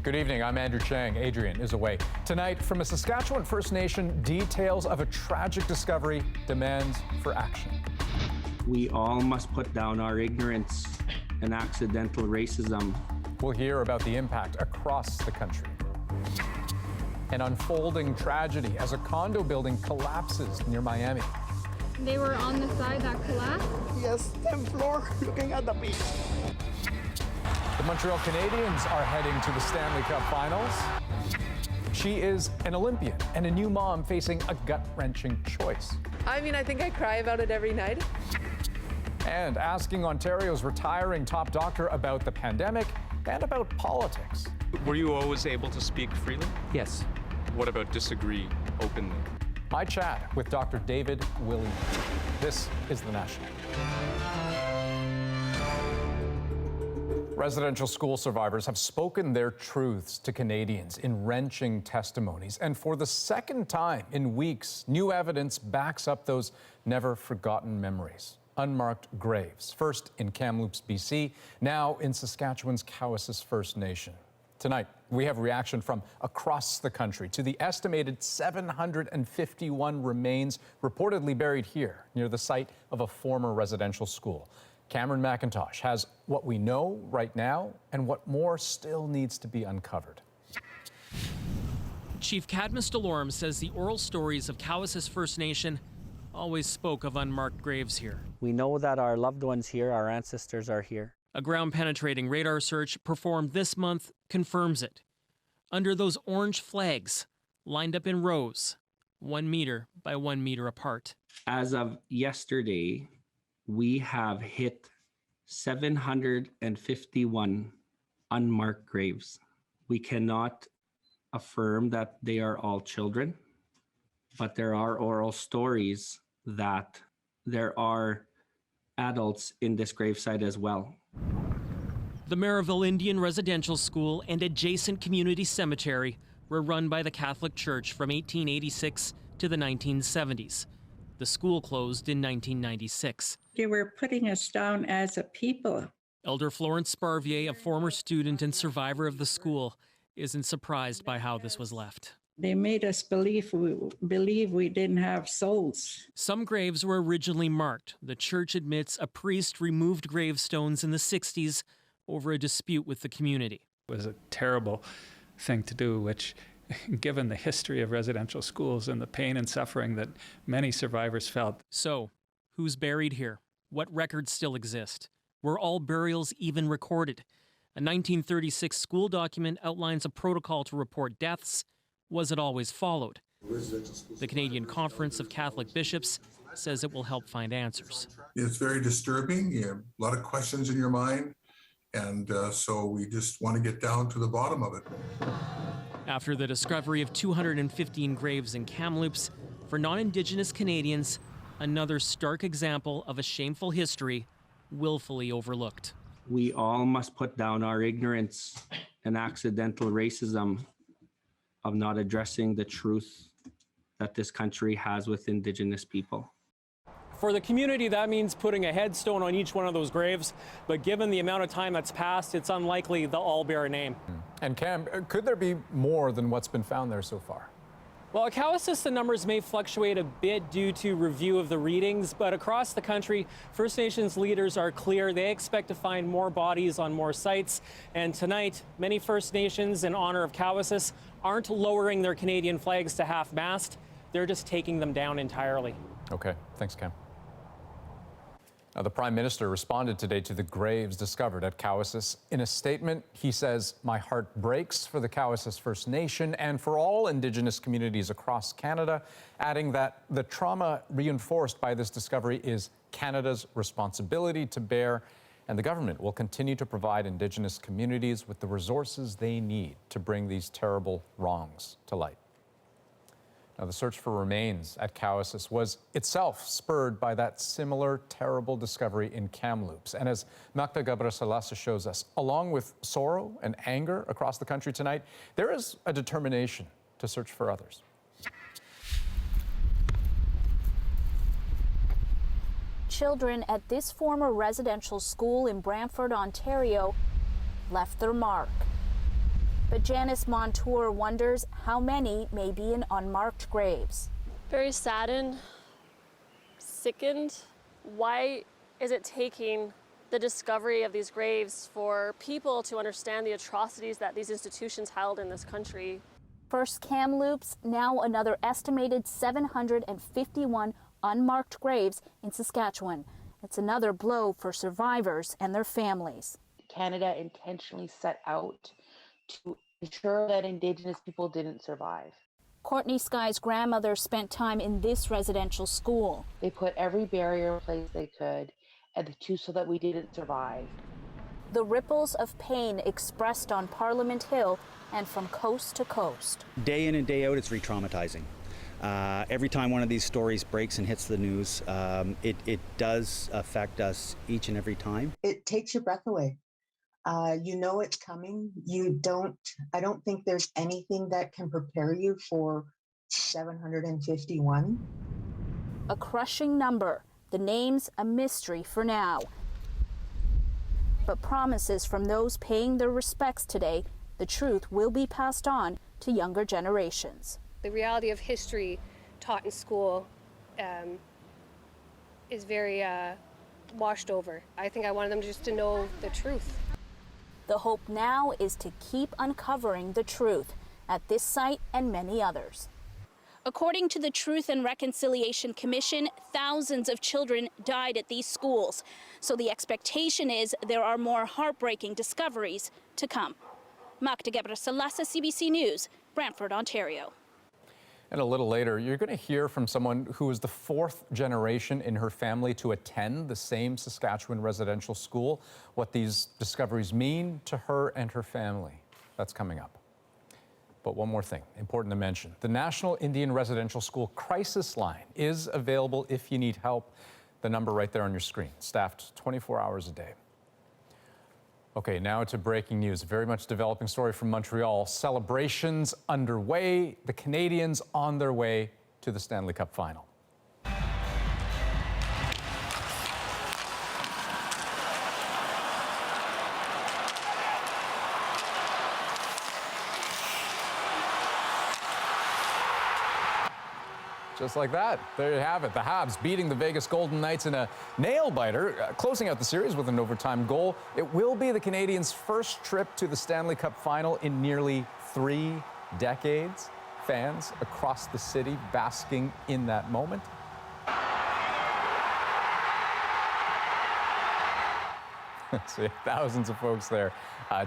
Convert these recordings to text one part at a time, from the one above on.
Good evening, I'm Andrew Chang. Adrian is away. Tonight, from a Saskatchewan First Nation, details of a tragic discovery demands for action. We all must put down our ignorance and accidental racism. We'll hear about the impact across the country. An unfolding tragedy as a condo building collapses near Miami. They were on the side that collapsed? Yes, 10th floor, looking at the beach. The Montreal Canadiens are heading to the Stanley Cup finals. She is an Olympian and a new mom facing a gut-wrenching choice. I mean, I think I cry about it every night. And asking Ontario's retiring top doctor about the pandemic and about politics. Were you always able to speak freely? Yes. What about disagree openly? My chat with Dr. David Williams. This is The National. Residential school survivors have spoken their truths to Canadians in wrenching testimonies. And for the second time in weeks, new evidence backs up those never-forgotten memories. Unmarked graves, first in Kamloops, BC, now in Saskatchewan's Cowessess First Nation. Tonight, we have reaction from across the country to the estimated 751 remains reportedly buried here near the site of a former residential school. Cameron McIntosh has what we know right now and what more still needs to be uncovered. Chief Cadmus Delorme says the oral stories of Cowessess First Nation always spoke of unmarked graves here. We know that our loved ones here, our ancestors are here. A ground-penetrating radar search performed this month confirms it. Under those orange flags, lined up in rows, 1 meter by 1 meter apart. As of yesterday, we have hit 751 unmarked graves. We cannot affirm that they are all children, but there are oral stories that there are adults in this gravesite as well. The Maryville Indian Residential School and adjacent community cemetery were run by the Catholic Church from 1886 to the 1970s. The school closed in 1996. They were putting us down as a people. Elder Florence Sparvier, a former student and survivor of the school, isn't surprised by how this was left. They made us believe we didn't have souls. Some graves were originally marked. The church admits a priest removed gravestones in the 60s over a dispute with the community. It was a terrible thing to do, which, given the history of residential schools and the pain and suffering that many survivors felt. So, who's buried here? What records still exist? Were all burials even recorded? A 1936 school document outlines a protocol to report deaths. Was it always followed? The Canadian Conference of Catholic Bishops says it will help find answers. It's very disturbing. You have a lot of questions in your mind, and so we just want to get down to the bottom of it. After the discovery of 215 graves in Kamloops, for non-Indigenous Canadians, another stark example of a shameful history willfully overlooked. We all must put down our ignorance and accidental racism of not addressing the truth that this country has with Indigenous people. For the community, that means putting a headstone on each one of those graves, but given the amount of time that's passed, it's unlikely they'll all bear a name. And Cam, could there be more than what's been found there so far? Well, at Cowessess, the numbers may fluctuate a bit due to review of the readings, but across the country, First Nations leaders are clear they expect to find more bodies on more sites. And tonight, many First Nations in honor of Cowessess aren't lowering their Canadian flags to half-mast. They're just taking them down entirely. Okay, thanks, Cam. Now, the Prime Minister responded today to the graves discovered at Cowessess. In a statement, he says, "My heart breaks for the Cowessess First Nation and for all Indigenous communities across Canada," adding that the trauma reinforced by this discovery is Canada's responsibility to bear, and the government will continue to provide Indigenous communities with the resources they need to bring these terrible wrongs to light. Now, the search for remains at Cowessess was itself spurred by that similar terrible discovery in Kamloops. And as Magda Gabrasalasa shows us, along with sorrow and anger across the country tonight, there is a determination to search for others. Children at this former residential school in Brantford, Ontario, left their mark. But Janice Montour wonders how many may be in unmarked graves. Very saddened, sickened. Why is it taking the discovery of these graves for people to understand the atrocities that these institutions held in this country? First Kamloops, now another estimated 751 unmarked graves in Saskatchewan. It's another blow for survivors and their families. Canada intentionally set out to ensure that Indigenous people didn't survive. Courtney Skye's grandmother spent time in this residential school. They put every barrier in place they could so that we didn't survive. The ripples of pain expressed on Parliament Hill and from coast to coast. Day in and day out, it's re-traumatizing. Every time one of these stories breaks and hits the news, it does affect us each and every time. It takes your breath away. You know it's coming. I don't think there's anything that can prepare you for 751. A crushing number, the names a mystery for now. But promises from those paying their respects today, the truth will be passed on to younger generations. The reality of history taught in school is very washed over. I think I wanted them just to know the truth. The hope now is to keep uncovering the truth at this site and many others. According to the Truth and Reconciliation Commission, thousands of children died at these schools. So the expectation is there are more heartbreaking discoveries to come. Magda Gebrselassie, CBC News, Brantford, Ontario. And a little later, you're going to hear from someone who is the fourth generation in her family to attend the same Saskatchewan residential school, what these discoveries mean to her and her family. That's coming up. But one more thing, important to mention. The National Indian Residential School Crisis Line is available if you need help. The number right there on your screen, staffed 24 hours a day. Okay, now to breaking news. A very much developing story from Montreal. Celebrations underway. The Canadiens on their way to the Stanley Cup final. Just like that, there you have it. The Habs beating the Vegas Golden Knights in a nail-biter, closing out the series with an overtime goal. It will be the Canadiens' first trip to the Stanley Cup final in nearly 3 decades. Fans across the city basking in that moment. See, thousands of folks there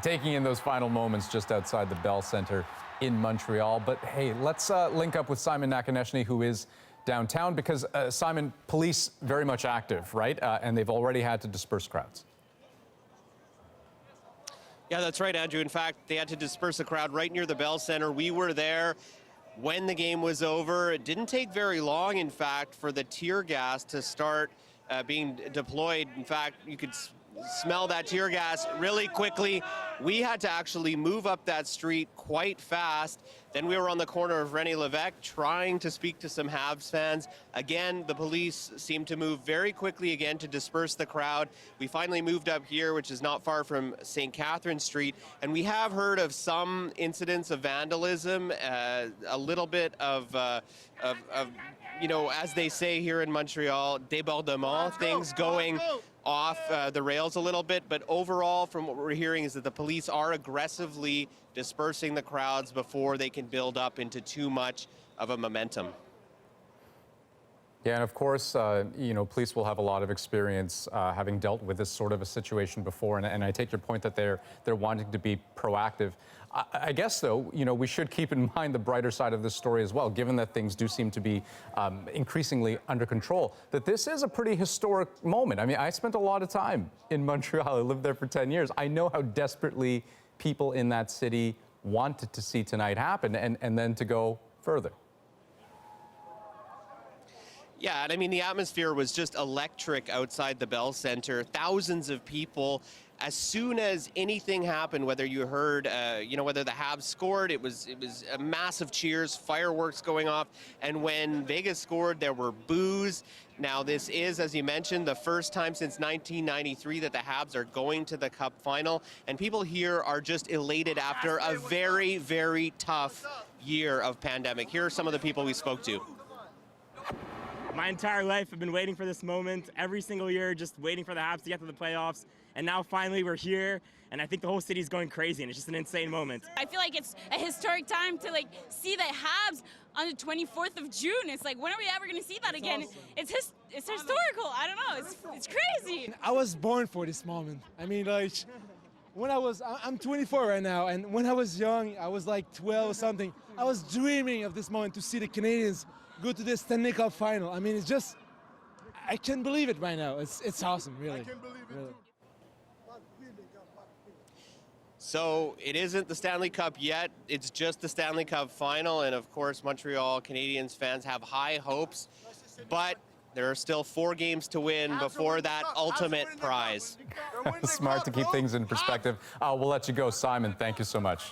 taking in those final moments just outside the Bell Centre in Montreal. But hey, let's link up with Simon Nakonechny, who is downtown, because Simon, police very much active, right? And they've already had to disperse crowds. Yeah, that's right, Andrew. In fact, they had to disperse the crowd right near the Bell Centre. We were there when the game was over. It didn't take very long, in fact, for the tear gas to start being deployed. In fact, you could smell that tear gas really quickly. We had to actually move up that street quite fast. Then we were on the corner of René Lévesque trying to speak to some Habs fans. Again, the police seemed to move very quickly again to disperse the crowd. We finally moved up here, which is not far from St. Catherine Street. And we have heard of some incidents of vandalism, a little bit of you know, as they say here in Montreal, débordement, things going off the rails a little bit. But overall, from what we're hearing, is that the police are aggressively dispersing the crowds before they can build up into too much of a momentum. Yeah, and of course, you know, police will have a lot of experience having dealt with this sort of a situation before, and I take your point that they're wanting to be proactive. I guess, though, you know, we should keep in mind the brighter side of this story as well, given that things do seem to be increasingly under control, that this is a pretty historic moment. I mean, I spent a lot of time in Montreal. I lived there for 10 years. I know how desperately people in that city wanted to see tonight happen and then to go further. Yeah, and I mean, the atmosphere was just electric outside the Bell Center. Thousands of people. As soon as anything happened, whether you heard, whether the Habs scored, it was a massive cheers, fireworks going off. And when Vegas scored, there were boos. Now, this is, as you mentioned, the first time since 1993 that the Habs are going to the Cup final. And people here are just elated after a very, very tough year of pandemic. Here are some of the people we spoke to. My entire life I've been waiting for this moment, every single year, just waiting for the Habs to get to the playoffs. And now finally we're here, and I think the whole city's going crazy, and it's just an insane moment. I feel like it's a historic time to see the Habs on the 24th of June. It's like, when are we ever going to see that again? Awesome. It's historical. I don't know. It's crazy. I was born for this moment. I mean, when I'm 24 right now, and when I was young, I was like 12 or something. I was dreaming of this moment to see the Canadiens go to the Stanley Cup final. I mean, it's just, I can't believe it right now. It's awesome, really. I can't believe it. Really. So it isn't the Stanley Cup yet. It's just the Stanley Cup final. And of course, Montreal Canadiens fans have high hopes, but there are still 4 games to win before that ultimate prize. Smart to keep things in perspective. We'll let you go, Simon. Thank you so much.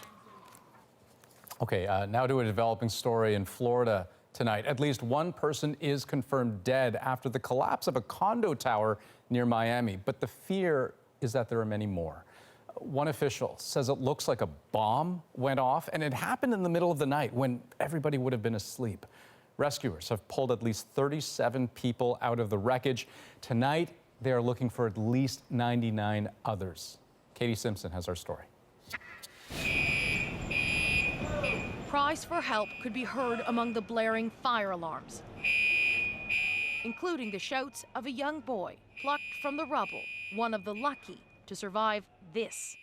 Okay, now to a developing story in Florida tonight. At least one person is confirmed dead after the collapse of a condo tower near Miami, but the fear is that there are many more. One official says it looks like a bomb went off, and it happened in the middle of the night when everybody would have been asleep. Rescuers have pulled at least 37 people out of the wreckage. Tonight, they are looking for at least 99 others. Katie Simpson has our story. Cries for help could be heard among the blaring fire alarms, including the shouts of a young boy plucked from the rubble, one of the lucky to survive this.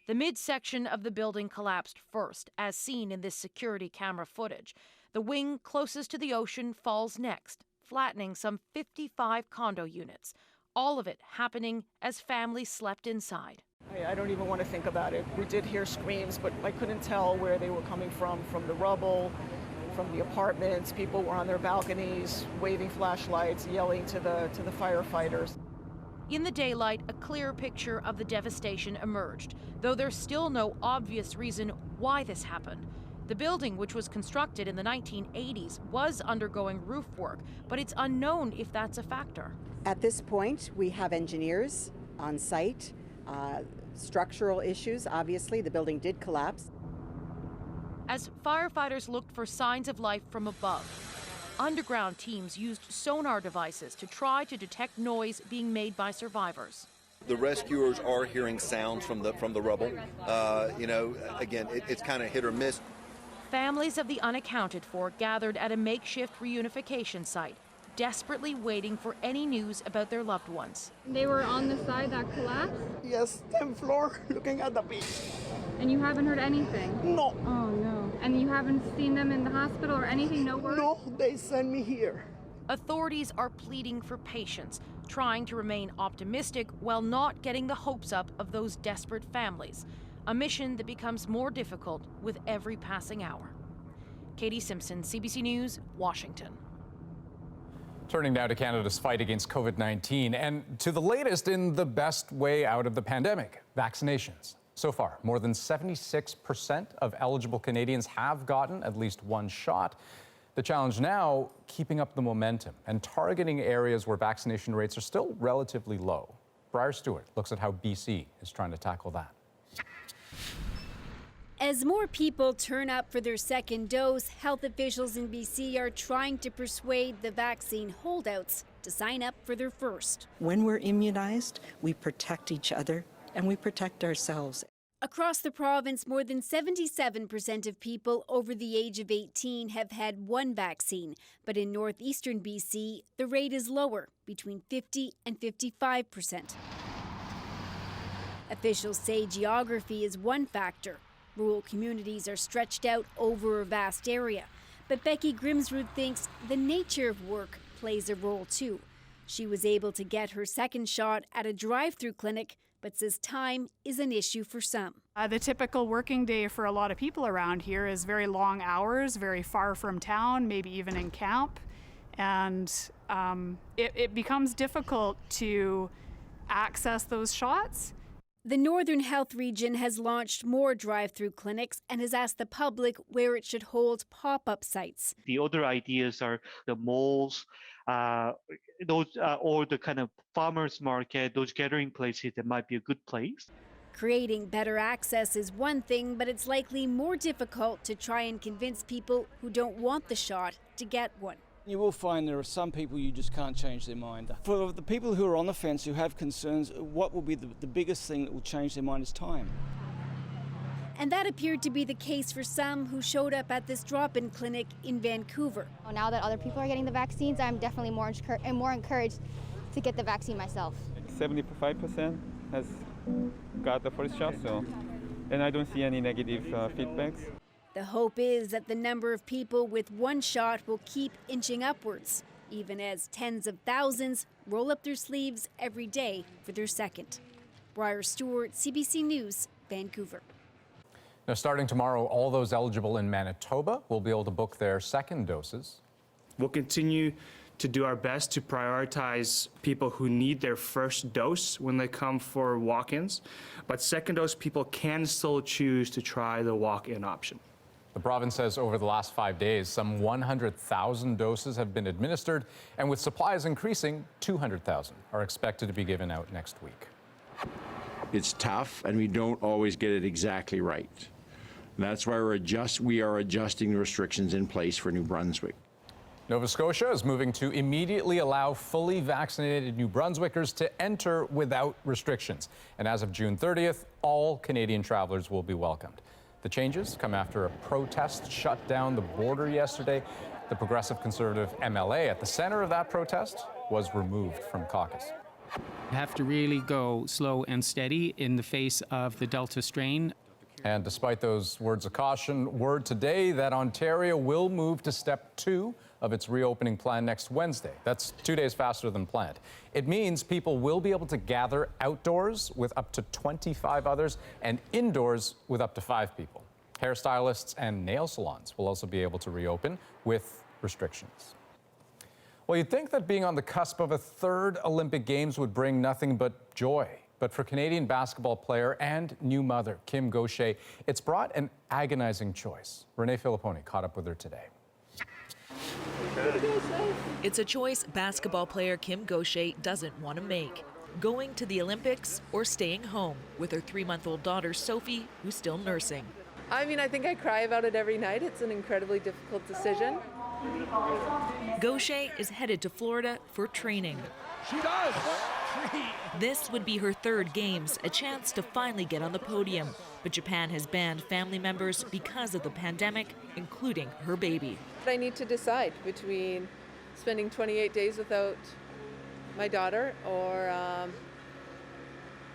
The midsection of the building collapsed first, as seen in this security camera footage. The wing closest to the ocean falls next, flattening some 55 condo units, all of it happening as families slept inside. I don't even want to think about it. We did hear screams, but I couldn't tell where they were coming from the rubble, from the apartments. People were on their balconies, waving flashlights, yelling to the firefighters. In the daylight, a clear picture of the devastation emerged, though there's still no obvious reason why this happened. The building, which was constructed in the 1980s, was undergoing roof work, but it's unknown if that's a factor. At this point, we have engineers on site. Structural issues, obviously, the building did collapse. As firefighters looked for signs of life from above, underground teams used sonar devices to try to detect noise being made by survivors. The rescuers are hearing sounds from the rubble. Again, it's kind of hit or miss. Families of the unaccounted for gathered at a makeshift reunification site, desperately waiting for any news about their loved ones. They were on the side that collapsed? Yes, 10th floor, looking at the beach. And you haven't heard anything? No. Oh, no. And you haven't seen them in the hospital or anything? No word? No, they sent me here. Authorities are pleading for patience, trying to remain optimistic while not getting the hopes up of those desperate families. A mission that becomes more difficult with every passing hour. Katie Simpson, CBC News, Washington. Turning now to Canada's fight against COVID-19 and to the latest in the best way out of the pandemic, vaccinations. So far, more than 76% of eligible Canadians have gotten at least one shot. The challenge now, keeping up the momentum and targeting areas where vaccination rates are still relatively low. Briar Stewart looks at how BC is trying to tackle that. As more people turn up for their second dose, health officials in BC are trying to persuade the vaccine holdouts to sign up for their first. When we're immunized, we protect each other and we protect ourselves. Across the province, more than 77% of people over the age of 18 have had one vaccine. But in northeastern BC, the rate is lower, between 50 and 55%. Officials say geography is one factor. Rural communities are stretched out over a vast area. But Becky Grimsrud thinks the nature of work plays a role too. She was able to get her second shot at a drive-through clinic, but says time is an issue for some. The typical working day for a lot of people around here is very long hours, very far from town, maybe even in camp. and it becomes difficult to access those shots. The Northern Health Region has launched more drive-through clinics and has asked the public where it should hold pop-up sites. The other ideas are the malls, those or the kind of farmers market, those gathering places that might be a good place. Creating better access is one thing, but it's likely more difficult to try and convince people who don't want the shot to get one. You will find there are some people you just can't change their mind. For the people who are on the fence, who have concerns, what will be the biggest thing that will change their mind is time. And that appeared to be the case for some who showed up at this drop-in clinic in Vancouver. Now that other people are getting the vaccines, I'm definitely more encouraged to get the vaccine myself. 75% has got the first shot, and I don't see any negative feedbacks. The hope is that the number of people with one shot will keep inching upwards, even as tens of thousands roll up their sleeves every day for their second. Briar Stewart, CBC News, Vancouver. Now, starting tomorrow, all those eligible in Manitoba will be able to book their second doses. We'll continue to do our best to prioritize people who need their first dose when they come for walk-ins, but second dose people can still choose to try the walk-in option. The province says over the last 5 days, some 100,000 doses have been administered, and with supplies increasing, 200,000 are expected to be given out next week. It's tough, and we don't always get it exactly right. And that's why we are adjusting the restrictions in place for New Brunswick. Nova Scotia is moving to immediately allow fully vaccinated New Brunswickers to enter without restrictions. And as of June 30th, all Canadian travelers will be welcomed. The changes come after a protest shut down the border yesterday. The Progressive Conservative MLA at the center of that protest was removed from caucus. You have to really go slow and steady in the face of the Delta strain. And despite those words of caution, word today that Ontario will move to step 2 of its reopening plan next Wednesday. That's 2 days faster than planned. It means people will be able to gather outdoors with up to 25 others and indoors with up to 5 people. Hairstylists and nail salons will also be able to reopen with restrictions. Well, you'd think that being on the cusp of a third Olympic Games would bring nothing but joy. But for Canadian basketball player and new mother Kim Gaucher, it's brought an agonizing choice. Renee Filipponi caught up with her today. It's a choice basketball player Kim Gaucher doesn't want to make. Going to the Olympics or staying home with her 3-month-old daughter Sophie, who's still nursing. I mean, I think I cry about it every night. It's an incredibly difficult decision. Gaucher is headed to Florida for training. She does! This would be her third Games, a chance to finally get on the podium. But Japan has banned family members because of the pandemic, including her baby. I need to decide between spending 28 days without my daughter or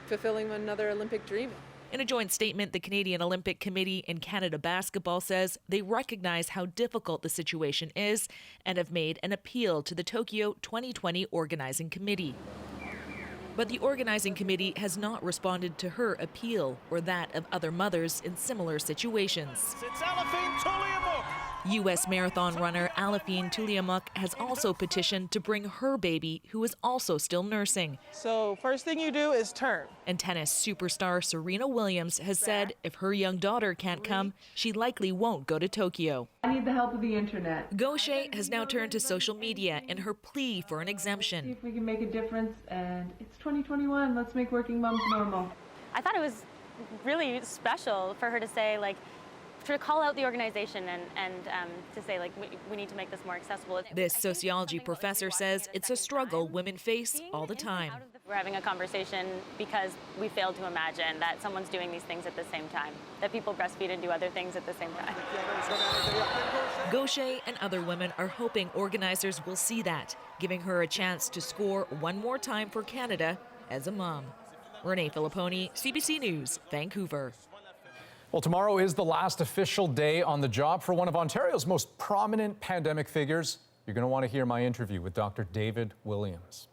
fulfilling another Olympic dream. In a joint statement, the Canadian Olympic Committee and Canada Basketball says they recognize how difficult the situation is and have made an appeal to the Tokyo 2020 Organizing Committee. But the Organizing Committee has not responded to her appeal or that of other mothers in similar situations. It's Ellle Tuliamuk. U.S. marathon runner Ellle Tuliamuk has also petitioned to bring her baby, who is also still nursing. So first thing you do is turn. And tennis superstar Serena Williams has said if her young daughter can't come, she likely won't go to Tokyo. I need the help of the internet. Gaucher has now turned to social media in her plea for an exemption. See if we can make a difference, and it's 2021. Let's make working moms normal. I thought it was really special for her to say, like, to call out the organization and to say, like, we need to make this more accessible. This sociology professor says it's a struggle women face all the time. We're having a conversation because we failed to imagine that someone's doing these things at the same time, that people breastfeed and do other things at the same time. Gaucher and other women are hoping organizers will see that, giving her a chance to score one more time for Canada as a mom. Renee Filipponi, CBC News, Vancouver. Well, tomorrow is the last official day on the job for one of Ontario's most prominent pandemic figures. You're going to want to hear my interview with Dr. David Williams.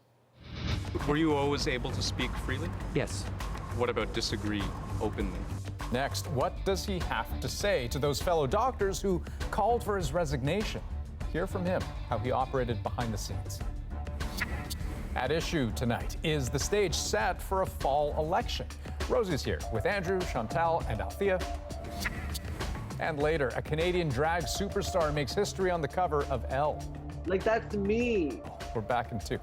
Were you always able to speak freely? Yes. What about disagree openly? Next, what does he have to say to those fellow doctors who called for his resignation? Hear from him how he operated behind the scenes. At issue tonight, is the stage set for a fall election? Rosie's here with Andrew, Chantal, and Althea. And later, a Canadian drag superstar makes history on the cover of Elle. Like, that's me. We're back in 2.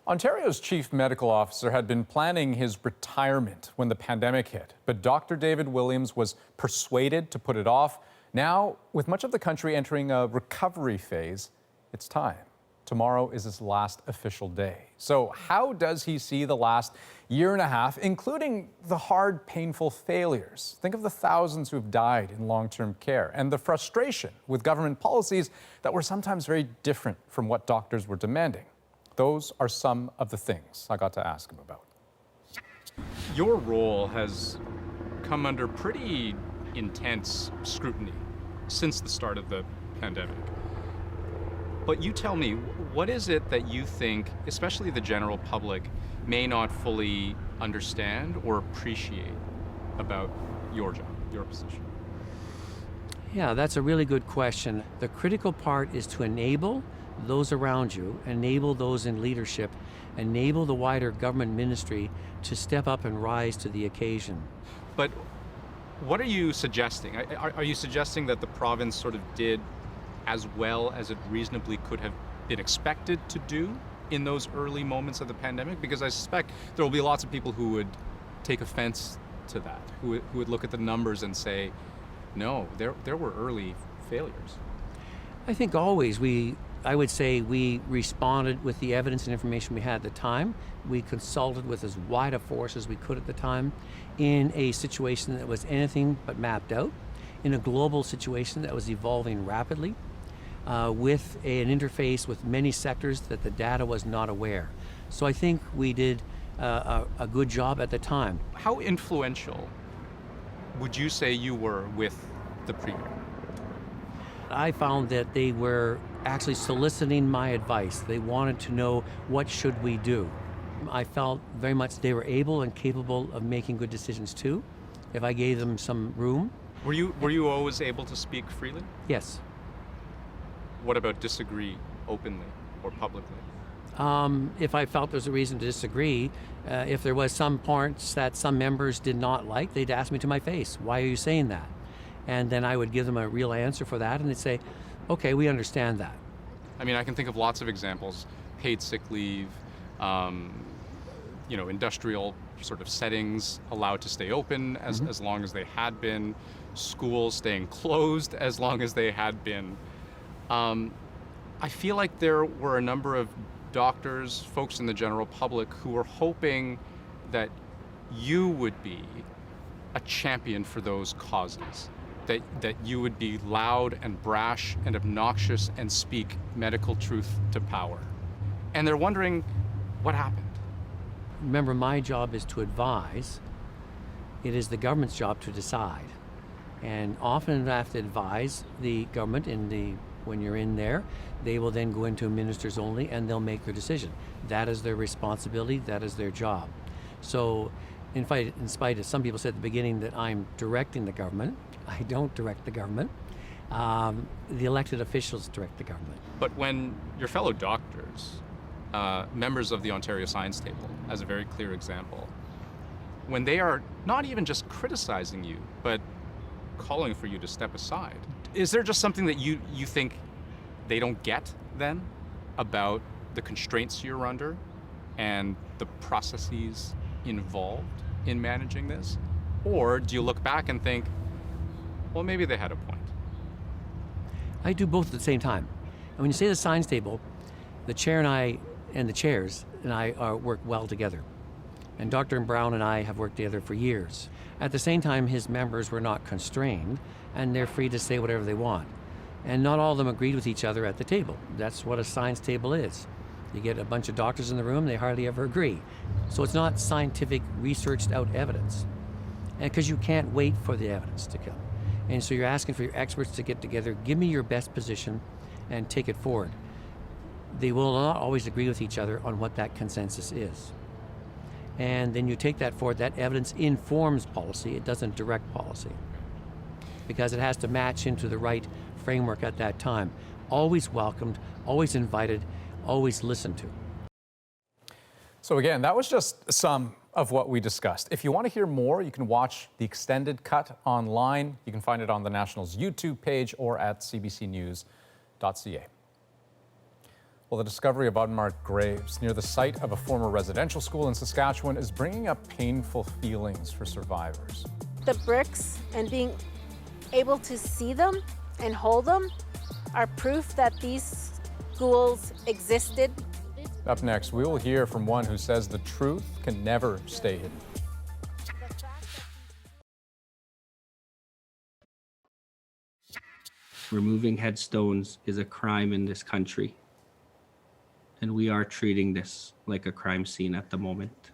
Ontario's chief medical officer had been planning his retirement when the pandemic hit, but Dr. David Williams was persuaded to put it off. Now, with much of the country entering a recovery phase, it's time. Tomorrow is his last official day. So how does he see the last year and a half, including the hard, painful failures? Think of the thousands who have died in long-term care and the frustration with government policies that were sometimes very different from what doctors were demanding. Those are some of the things I got to ask him about. Your role has come under pretty intense scrutiny since the start of the pandemic. But you tell me, what is it that you think, especially the general public, may not fully understand or appreciate about your job, your position? Yeah, that's a really good question. The critical part is to enable those around you, enable those in leadership, enable the wider government ministry to step up and rise to the occasion. But what are you suggesting? Are you suggesting that the province sort of did as well as it reasonably could have been expected to do in those early moments of the pandemic? Because I suspect there will be lots of people who would take offense to that, who would look at the numbers and say, no, there were early failures. I think always I would say we responded with the evidence and information we had at the time. We consulted with as wide a force as we could at the time in a situation that was anything but mapped out, in a global situation that was evolving rapidly, with an interface with many sectors that the data was not aware. So I think we did a good job at the time. How influential would you say you were with the Premier? I found that they were actually soliciting my advice. They wanted to know, what should we do? I felt very much they were able and capable of making good decisions too, if I gave them some room. Were you always able to speak freely? Yes. What about disagree openly or publicly? If I felt there's a reason to disagree, if there was some parts that some members did not like, they'd ask me to my face, why are you saying that? And then I would give them a real answer for that, and they'd say, okay, we understand that. I mean, I can think of lots of examples: paid sick leave, industrial sort of settings allowed to stay open as long as they had been, schools staying closed as long as they had been. I feel like there were a number of doctors, folks in the general public, who were hoping that you would be a champion for those causes. That you would be loud and brash and obnoxious and speak medical truth to power. And they're wondering what happened. Remember, my job is to advise. It is the government's job to decide. And often I have to advise the government when you're in there, they will then go into ministers only and they'll make their decision. That is their responsibility, that is their job. So in spite of some people said at the beginning that I'm directing the government, I don't direct the government. The elected officials direct the government. But when your fellow doctors, members of the Ontario Science Table, as a very clear example, when they are not even just criticizing you, but calling for you to step aside, is there just something that you think they don't get then about the constraints you're under and the processes involved in managing this? Or do you look back and think, well, maybe they had a point? I do both at the same time. And when you say the science table, the chair and I, and the chairs and I work well together. And Dr. Brown and I have worked together for years. At the same time, his members were not constrained, and they're free to say whatever they want. And not all of them agreed with each other at the table. That's what a science table is. You get a bunch of doctors in the room, they hardly ever agree. So it's not scientific, researched out evidence. And because you can't wait for the evidence to come. And so you're asking for your experts to get together, give me your best position, and take it forward. They will not always agree with each other on what that consensus is. And then you take that forward. That evidence informs policy. It doesn't direct policy, because it has to match into the right framework at that time. Always welcomed, always invited, always listened to. So again, that was just some of what we discussed. If you want to hear more, you can watch the extended cut online. You can find it on the National's YouTube page or at cbcnews.ca. Well, the discovery of unmarked graves near the site of a former residential school in Saskatchewan is bringing up painful feelings for survivors. The bricks and being able to see them and hold them are proof that these schools existed. Up next, we will hear from one who says the truth can never stay hidden. Removing headstones is a crime in this country, and we are treating this like a crime scene at the moment.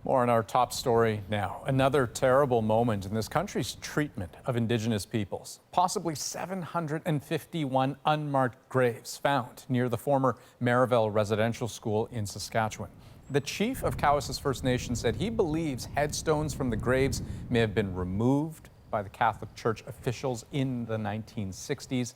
More on our top story now. Another terrible moment in this country's treatment of Indigenous peoples. Possibly 751 unmarked graves found near the former Marieville Residential School in Saskatchewan. The chief of Cowessess First Nation said he believes headstones from the graves may have been removed by the Catholic Church officials in the 1960s.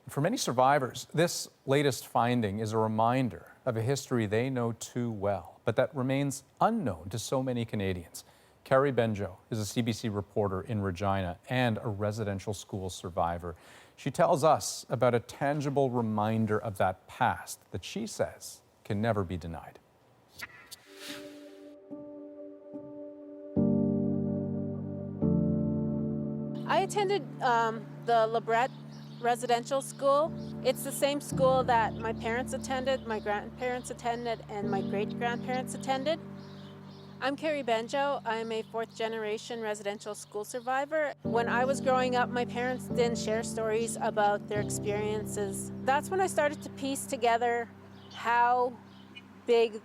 For many survivors, this latest finding is a reminder of a history they know too well, but that remains unknown to so many Canadians. Carrie Benjo is a CBC reporter in Regina and a residential school survivor. She tells us about a tangible reminder of that past that she says can never be denied. I attended the Lebret Residential School. It's the same school that my parents attended, my grandparents attended, and my great-grandparents attended. I'm Carrie Benjo. I'm a fourth-generation residential school survivor. When I was growing up, my parents didn't share stories about their experiences. That's when I started to piece together how big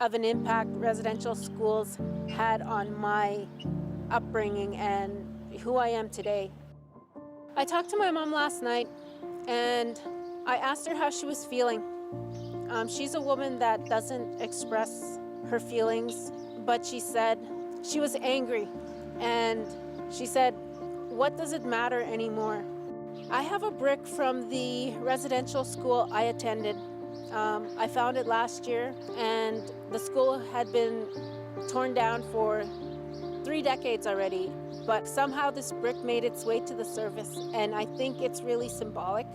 of an impact residential schools had on my upbringing and who I am today. I talked to my mom last night and I asked her how she was feeling. She's a woman that doesn't express her feelings, but she said she was angry and she said, "What does it matter anymore?" I have a brick from the residential school I attended. I found it last year and the school had been torn down for 3 decades already. But somehow this brick made its way to the surface, and I think it's really symbolic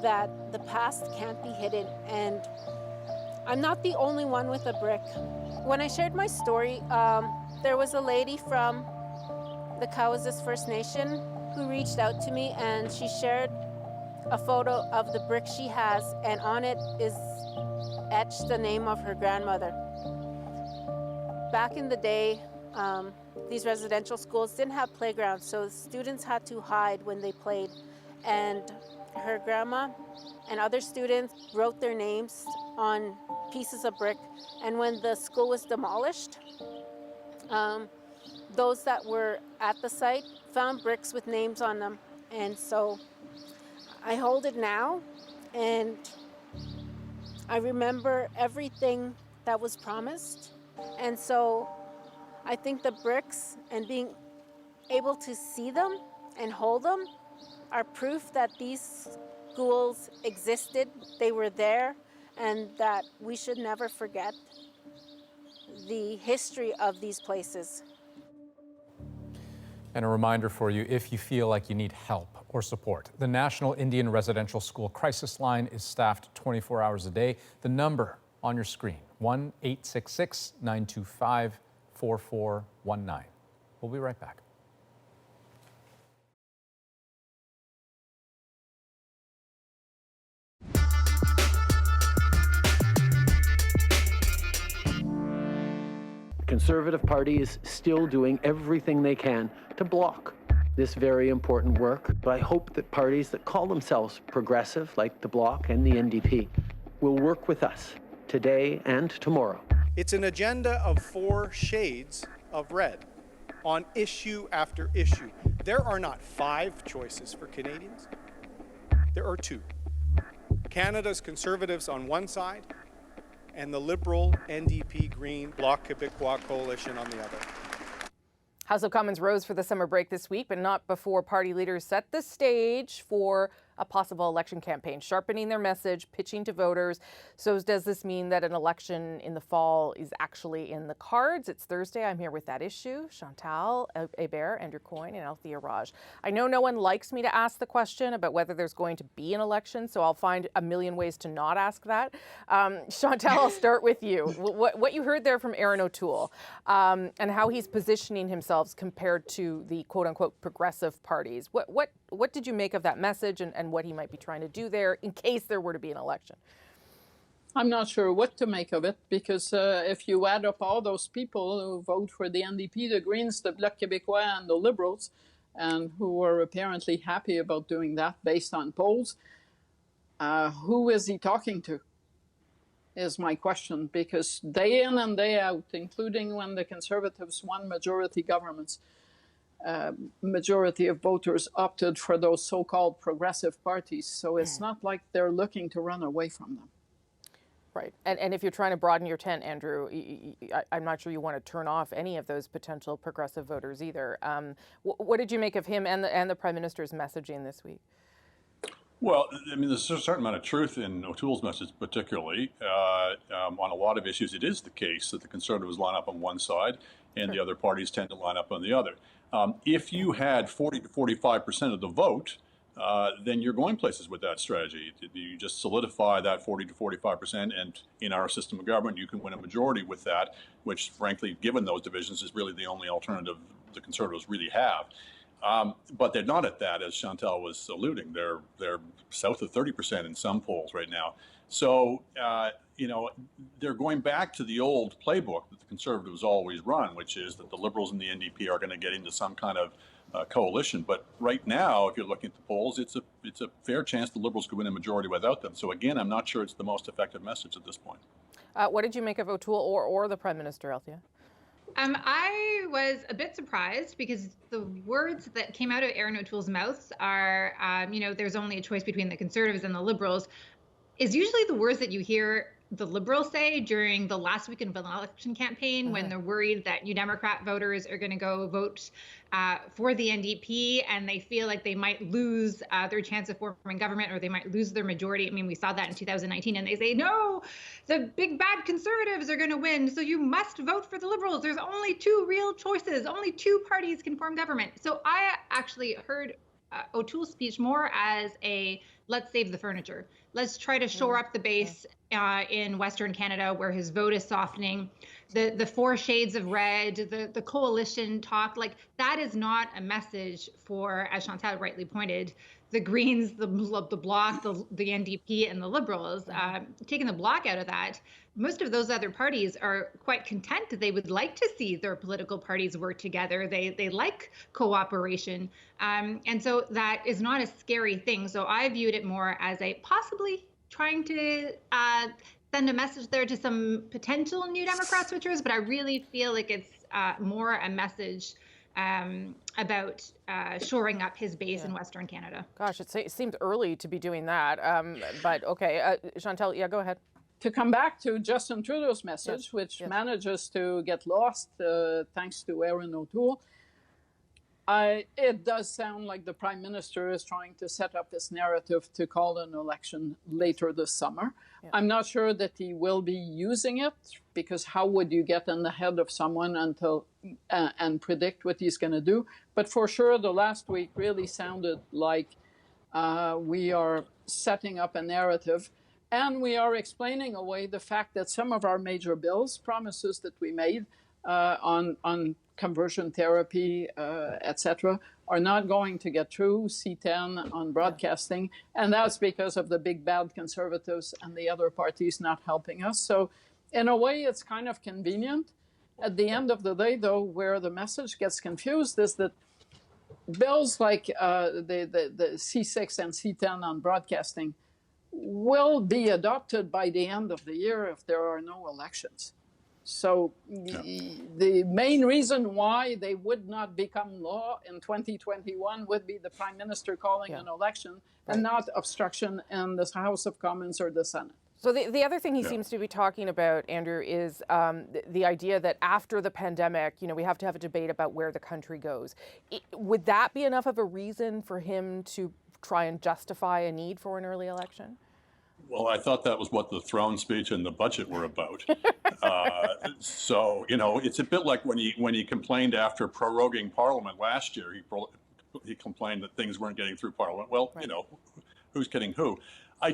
that the past can't be hidden, and I'm not the only one with a brick. When I shared my story, there was a lady from the Cowessess First Nation who reached out to me, and she shared a photo of the brick she has, and on it is etched the name of her grandmother. Back in the day, these residential schools didn't have playgrounds, so students had to hide when they played. And her grandma and other students wrote their names on pieces of brick. And when the school was demolished, those that were at the site found bricks with names on them. And so I hold it now, and I remember everything that was promised. And so I think the bricks and being able to see them and hold them are proof that these schools existed, they were there, and that we should never forget the history of these places. And a reminder for you, if you feel like you need help or support, the National Indian Residential School Crisis Line is staffed 24 hours a day. The number on your screen, 1-866-925-4419. We'll be right back. The Conservative Party is still doing everything they can to block this very important work, but I hope that parties that call themselves progressive, like the Bloc and the NDP, will work with us today and tomorrow. It's an agenda of 4 shades of red on issue after issue. There are not 5 choices for Canadians. There are 2. Canada's Conservatives on one side and the Liberal, NDP, Green, Bloc Québécois coalition on the other. House of Commons rose for the summer break this week, but not before party leaders set the stage for a possible election campaign, sharpening their message, pitching to voters. So does this mean that an election in the fall is actually in the cards? It's Thursday. I'm here with that issue. Chantal Hébert, Andrew Coyne, and Althea Raj. I know no one likes me to ask the question about whether there's going to be an election, so I'll find a million ways to not ask that. Chantal, I'll start with you. What you heard there from Aaron O'Toole and how he's positioning himself compared to the quote-unquote progressive parties. What did you make of that message and what he might be trying to do there in case there were to be an election? I'm not sure what to make of it, because if you add up all those people who vote for the NDP, the Greens, the Bloc Québécois, and the Liberals, and who are apparently happy about doing that based on polls, who is he talking to? Is my question, because day in and day out, including when the Conservatives won majority governments, majority of voters opted for those so-called progressive parties. So it's not like they're looking to run away from them. Right. And if you're trying to broaden your tent, Andrew, I'm not sure you want to turn off any of those potential progressive voters either. What did you make of him and the Prime Minister's messaging this week? Well, I mean, there's a certain amount of truth in O'Toole's message, particularly. On a lot of issues, it is the case that the Conservatives line up on one side and the other parties tend to line up on the other. If you had 40 to 45% of the vote, then you're going places with that strategy. You just solidify that 40 to 45%, and in our system of government, you can win a majority with that, which, frankly, given those divisions, is really the only alternative the Conservatives really have. But they're not at that, as Chantal was alluding. They're south of 30% in some polls right now. So, they're going back to the old playbook that the Conservatives always run, which is that the Liberals and the NDP are going to get into some kind of coalition. But right now, if you're looking at the polls, it's a fair chance the Liberals could win a majority without them. So again, I'm not sure it's the most effective message at this point. What did you make of O'Toole or the Prime Minister, Althea? I was a bit surprised because the words that came out of Aaron O'Toole's mouth are, there's only a choice between the Conservatives and the Liberals, is usually the words that you hear the Liberals say during the last week of an election campaign when they're worried that New Democrat voters are going to go vote for the NDP and they feel like they might lose their chance of forming government, or they might lose their majority. I mean, we saw that in 2019, and they say, no, the big bad Conservatives are going to win, so you must vote for the Liberals. There's only two real choices. Only two parties can form government. So I actually heard O'Toole's speech more as a let's save the furniture. Let's try to shore up the base in Western Canada where his vote is softening. The four shades of red, the coalition talk, like that is not a message for, as Chantal rightly pointed, the Greens, the Bloc, the NDP, and the Liberals. Taking the Bloc out of that, most of those other parties are quite content that they would like to see their political parties work together. They like cooperation. And so that is not a scary thing. So I viewed it more as a possibly trying to send a message there to some potential New Democrat switchers, but I really feel like it's more a message about shoring up his base in Western Canada. Gosh, it seemed early to be doing that, but okay. Chantal, yeah, go ahead. To come back to Justin Trudeau's message, which manages to get lost thanks to Aaron O'Toole, it does sound like the Prime Minister is trying to set up this narrative to call an election later this summer. I'm not sure that he will be using it, because how would you get in the head of someone and predict what he's going to do? But for sure, the last week really sounded like we are setting up a narrative, and we are explaining away the fact that some of our major bills, promises that we made on conversion therapy, etc., are not going to get through, C10 on broadcasting, and that's because of the big bad Conservatives and the other parties not helping us. So in a way, it's kind of convenient. At the end of the day, though, where the message gets confused is that bills like the C6 and C10 on broadcasting will be adopted by the end of the year if there are no elections. So the main reason why they would not become law in 2021 would be the Prime Minister calling an election and not obstruction in the House of Commons or the Senate. So the other thing he seems to be talking about, Andrew, is the idea that after the pandemic, we have to have a debate about where the country goes. Would that be enough of a reason for him to try and justify a need for an early election? Well, I thought that was what the throne speech and the budget were about. So, it's a bit like when he complained after proroguing Parliament last year. He complained that things weren't getting through Parliament. Well, Right. Who's kidding who? I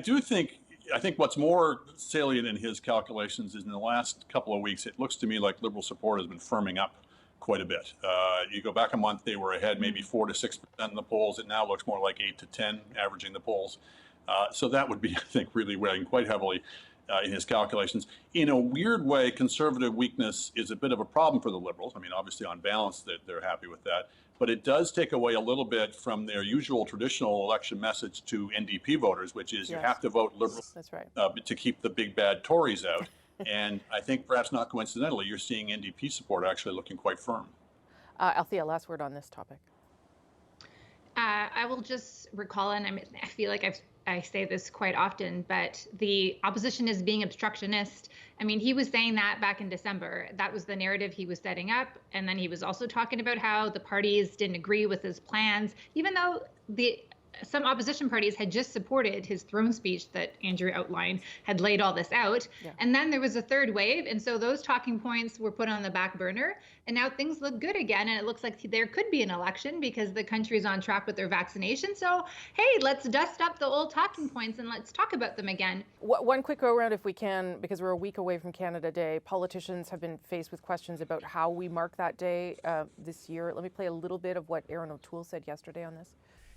think what's more salient in his calculations is in the last couple of weeks, it looks to me like Liberal support has been firming up quite a bit. You go back a month, they were ahead maybe 4 to 6% in the polls. It now looks more like 8 to 10, averaging the polls. So that would be, I think, really weighing quite heavily in his calculations. In a weird way, conservative weakness is a bit of a problem for the Liberals. I mean, obviously, on balance, they're happy with that. But it does take away a little bit from their usual traditional election message to NDP voters, which is you have to vote Liberal. That's right. To keep the big bad Tories out. And I think perhaps not coincidentally, you're seeing NDP support actually looking quite firm. Althea, last word on this topic. I will just recall, and I feel like I say this quite often, but the opposition is being obstructionist. I mean, he was saying that back in December. That was the narrative he was setting up. And then he was also talking about how the parties didn't agree with his plans, even though some opposition parties had just supported his throne speech that Andrew outlined, had laid all this out. Yeah. And then there was a third wave. And so those talking points were put on the back burner. And now things look good again. And it looks like there could be an election because the country is on track with their vaccination. So, hey, let's dust up the old talking points and let's talk about them again. One quick go around if we can, because we're a week away from Canada Day. Politicians have been faced with questions about how we mark that day this year. Let me play a little bit of what Erin O'Toole said yesterday on this.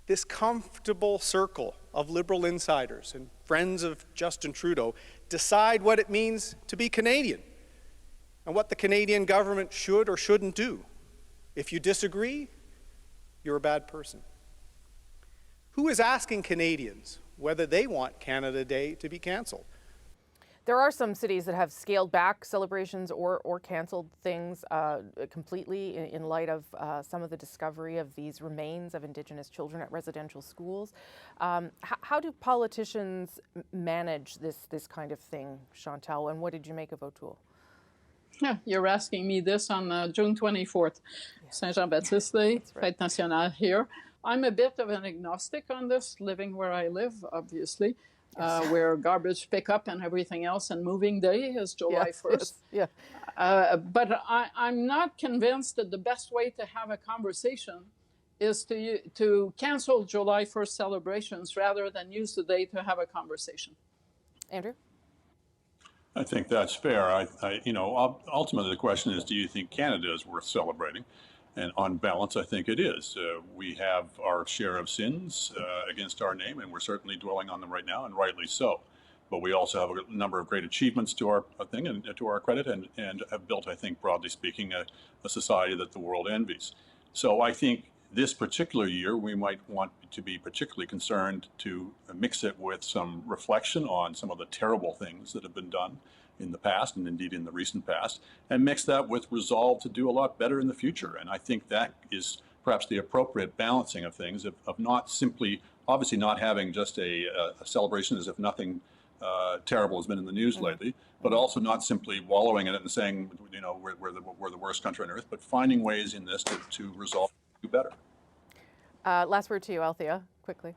This comfortable circle of Liberal insiders and friends of Justin Trudeau decide what it means to be Canadian and what the Canadian government should or shouldn't do. If you disagree, you're a bad person. Who is asking Canadians whether they want Canada Day to be cancelled? There are some cities that have scaled back celebrations or canceled things completely in light of some of the discovery of these remains of Indigenous children at residential schools. How do politicians manage this kind of thing, Chantal, and what did you make of O'Toole? Yeah, you're asking me this on June 24th, Saint-Jean-Baptiste Day, Fête Nationale here. I'm a bit of an agnostic on this, living where I live, obviously. Where garbage pickup and everything else, and moving day is July 1st. Yes, but I'm not convinced that the best way to have a conversation is to cancel July 1st celebrations rather than use the day to have a conversation. Andrew? I think that's fair. Ultimately the question is, do you think Canada is worth celebrating? And on balance, I think it is. We have our share of sins against our name, and we're certainly dwelling on them right now, and rightly so. But we also have a number of great achievements to our thing and to our credit, and have built, I think, broadly speaking, a society that the world envies. So I think this particular year, we might want to be particularly concerned to mix it with some reflection on some of the terrible things that have been done in the past, and indeed in the recent past, and mix that with resolve to do a lot better in the future. And I think that is perhaps the appropriate balancing of things, of not simply, obviously not having just a celebration as if nothing terrible has been in the news lately, but also not simply wallowing in it and saying, we're the worst country on earth, but finding ways in this to resolve, to do better. Last word to you, Althea, quickly.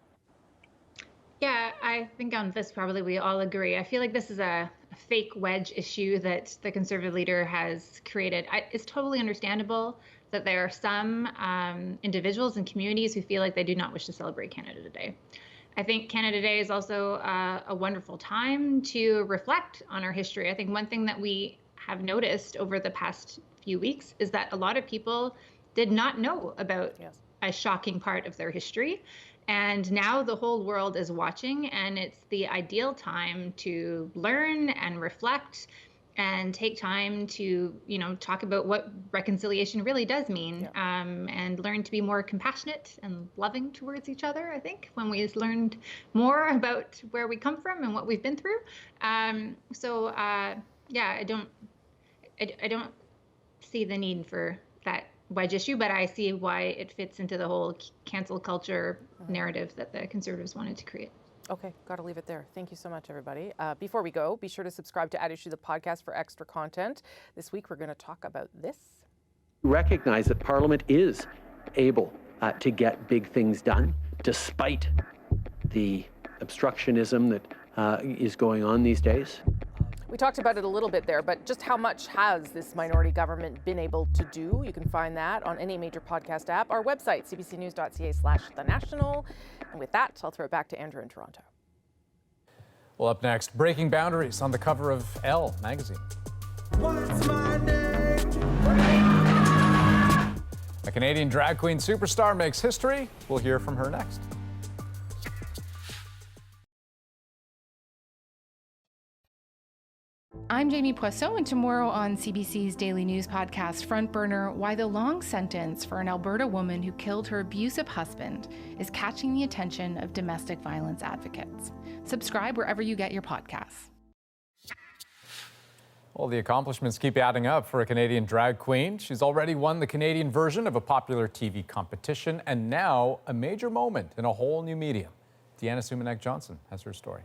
Yeah, I think on this probably we all agree. I feel like this is a fake wedge issue that the Conservative leader has created. It's totally understandable that there are some individuals and communities who feel like they do not wish to celebrate Canada Day. I think Canada Day is also a wonderful time to reflect on our history. I think one thing that we have noticed over the past few weeks is that a lot of people did not know about a shocking part of their history. And now the whole world is watching, and it's the ideal time to learn and reflect and take time to, talk about what reconciliation really does mean, and learn to be more compassionate and loving towards each other, I think, when we've learned more about where we come from and what we've been through. I don't see the need for that wedge issue, but I see why it fits into the whole cancel culture narrative that the Conservatives wanted to create. Okay, got to leave it there. Thank you so much, everybody. Before we go, be sure to subscribe to At Issue, the podcast, for extra content. This week, we're going to talk about this. Recognize that Parliament is able to get big things done, despite the obstructionism that is going on these days. We talked about it a little bit there, but just how much has this minority government been able to do? You can find that on any major podcast app, our website, cbcnews.ca/thenational. And with that, I'll throw it back to Andrew in Toronto. Well, up next, breaking boundaries on the cover of Elle magazine. What's my name? A Canadian drag queen superstar makes history. We'll hear from her next. I'm Jamie Poisson, and tomorrow on CBC's Daily News podcast, Front Burner, why the long sentence for an Alberta woman who killed her abusive husband is catching the attention of domestic violence advocates. Subscribe wherever you get your podcasts. Well, the accomplishments keep adding up for a Canadian drag queen. She's already won the Canadian version of a popular TV competition, and now a major moment in a whole new medium. Deanna Sumanek-Johnson has her story.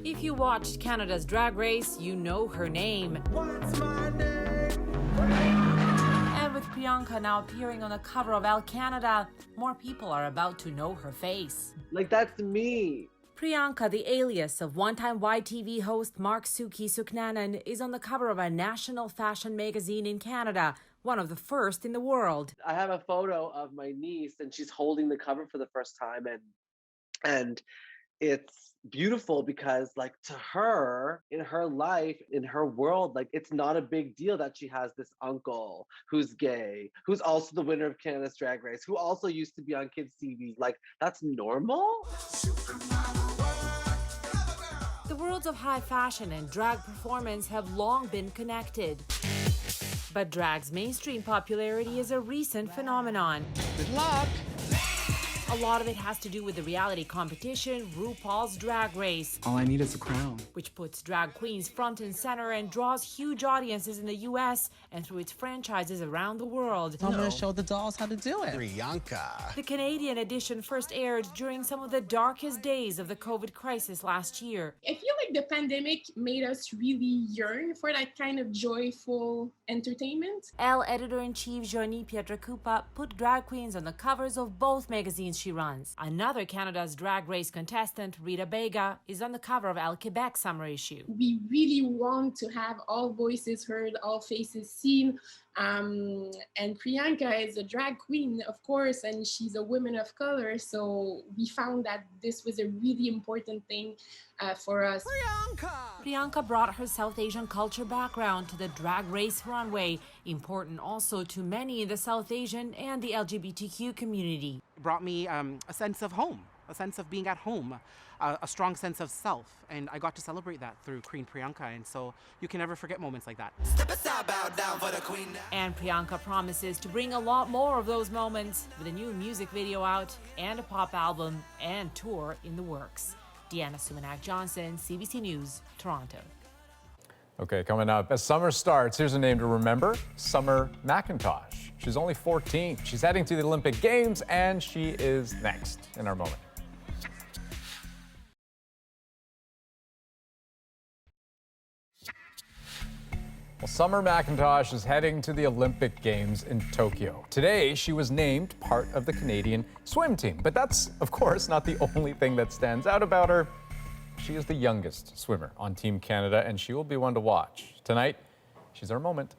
If you watched Canada's Drag Race, you know her name. What's my name? And with Priyanka now appearing on the cover of Elle Canada, more people are about to know her face. Like, that's me. Priyanka, the alias of one-time YTV host Mark Suki Suknanan, is on the cover of a national fashion magazine in Canada, one of the first in the world. I have a photo of my niece, and she's holding the cover for the first time, and it's beautiful because, like, to her, in her life, in her world, like, it's not a big deal that she has this uncle who's gay, who's also the winner of Canada's Drag Race, who also used to be on kids' TV. Like, that's normal. The worlds of high fashion and drag performance have long been connected. But drag's mainstream popularity is a recent phenomenon. Good luck! A lot of it has to do with the reality competition, RuPaul's Drag Race. All I need is a crown. Which puts drag queens front and center and draws huge audiences in the US and through its franchises around the world. I'm going to show the dolls how to do it. Priyanka. The Canadian edition first aired during some of the darkest days of the COVID crisis last year. I feel like the pandemic made us really yearn for that kind of joyful entertainment. Elle editor-in-chief Joanie Pietracupa put drag queens on the covers of both magazines she runs. Another Canada's Drag Race contestant, Rita Bega, is on the cover of Elle Quebec summer issue. We really want to have all voices heard, all faces seen. And Priyanka is a drag queen, of course, and she's a woman of color. So we found that this was a really important thing for us. Priyanka brought her South Asian culture background to the Drag Race runway, important also to many in the South Asian and the LGBTQ community. It brought me a sense of home, a sense of being at home, a strong sense of self, and I got to celebrate that through Queen Priyanka, and so you can never forget moments like that. Step aside, bow down for the queen. And Priyanka promises to bring a lot more of those moments with a new music video out and a pop album and tour in the works. Deanna Sumanek-Johnson, CBC News, Toronto. Okay, coming up, as summer starts, here's a name to remember, Summer McIntosh. She's only 14. She's heading to the Olympic Games, and she is next in our moment. Well, Summer McIntosh is heading to the Olympic Games in Tokyo. Today, she was named part of the Canadian swim team. But that's, of course, not the only thing that stands out about her. She is the youngest swimmer on Team Canada, and she will be one to watch. Tonight, she's our moment.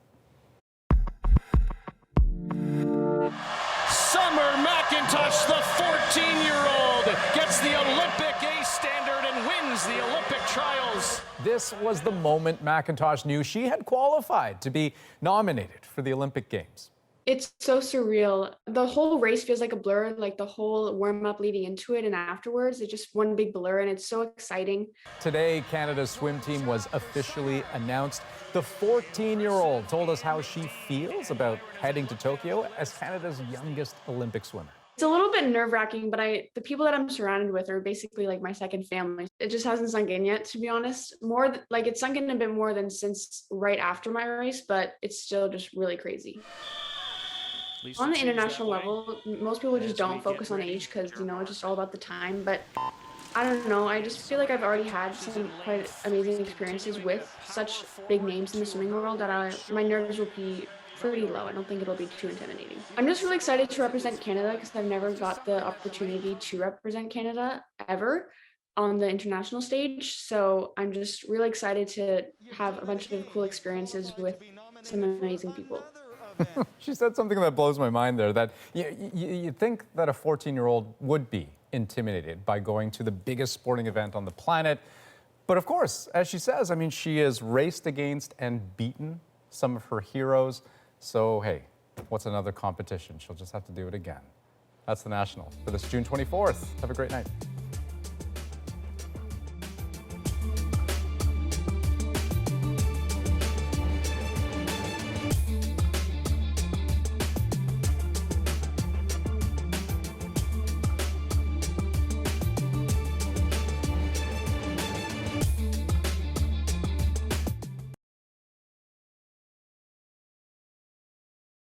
Summer McIntosh, the 14-year-old, gets the Olympic A standard and wins the Olympic trials. This was the moment McIntosh knew she had qualified to be nominated for the Olympic Games. It's so surreal. The whole race feels like a blur, like the whole warm-up leading into it and afterwards. It's just one big blur, and it's so exciting. Today, Canada's swim team was officially announced. The 14-year-old told us how she feels about heading to Tokyo as Canada's youngest Olympic swimmer. It's a little bit nerve-wracking, but the people that I'm surrounded with are basically like my second family. It just hasn't sunk in yet, to be honest. Like it's sunk in a bit more than since right after my race, but it's still just really crazy. On the international level, most people just don't focus on age because, you know, it's just all about the time. But I don't know. I just feel like I've already had some quite amazing experiences with such big names in the swimming world that my nerves will be pretty low. I don't think it'll be too intimidating. I'm just really excited to represent Canada because I've never got the opportunity to represent Canada ever on the international stage. So I'm just really excited to have a bunch of cool experiences with some amazing people. She said something that blows my mind there, that you think that a 14-year-old would be intimidated by going to the biggest sporting event on the planet. But of course, as she says, I mean, she has raced against and beaten some of her heroes. So, hey, what's another competition? She'll just have to do it again. That's the National for this June 24th. Have a great night.